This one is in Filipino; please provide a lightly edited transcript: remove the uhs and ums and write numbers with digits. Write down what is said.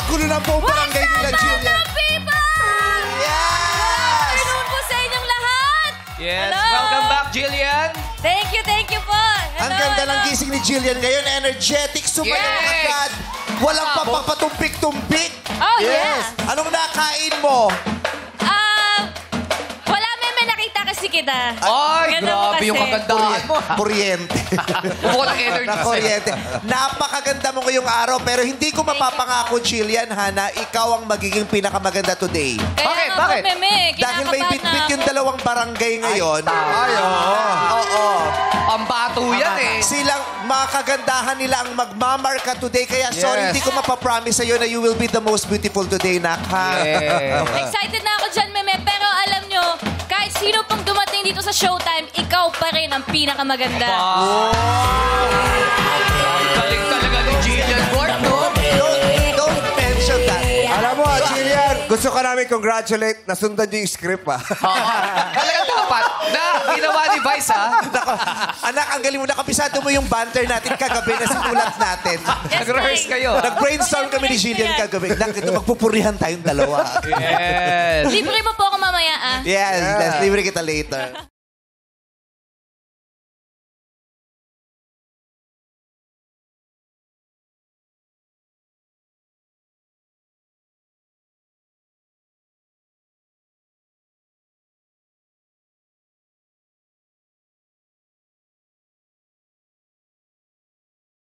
Napakagulo ng buong barangay nila, Jillian. Yes! Afternoon po sa inyong lahat. Yes, Hello. welcome back, Jillian. Thank you po. Ang ganda ng gising ni Jillian ngayon. Energetic, sumayaw Yes! agad. Walang papapatumpik-tumpik. Oh, yeah. Anong nakain mo? Wala may nakita kasi kita. Ay, Ganda mo grabe kasi. yung kagandahan mo. Kuryente. Bumuko ng energy Na kuryente. Napakaganda mo ngayong araw, pero hindi ko mapapangako, Jillian, na ikaw ang magiging pinakamaganda today. Kaya nga Bakit? po, Meme. Dahil may kinakabahan bitbit na yung ako. dalawang barangay ngayon. Oo. Pambato yan eh. Silang mga kagandahan nila ang magmamarka today. Kaya sorry, Yes. hindi ko mapapromise sa'yo na you will be the most beautiful today, Nak. Ha? Yeah. Excited na ako dyan, Meme. Pero alam nyo, kahit sino pang dumating dito sa Showtime, ikaw pa rin ang pinakamaganda. Galing talaga ni Jillian Ward, no? Don't mention that. Alam mo, Jillian, gusto ka namin congratulate. Nasundan niyo yung script, ha? Talaga dapat na ginawa ni Vice, ha? Anak, ang galing mo. Nakapisado mo yung banter natin kagabi na sinulat natin. Nag-rehearse kayo. Nag-brainstorm kami ni Jillian kagabi. Nak, ito magpupurihan tayong dalawa. Yes. Libre mo po ako mamaya, ah. Yes, libre kita later.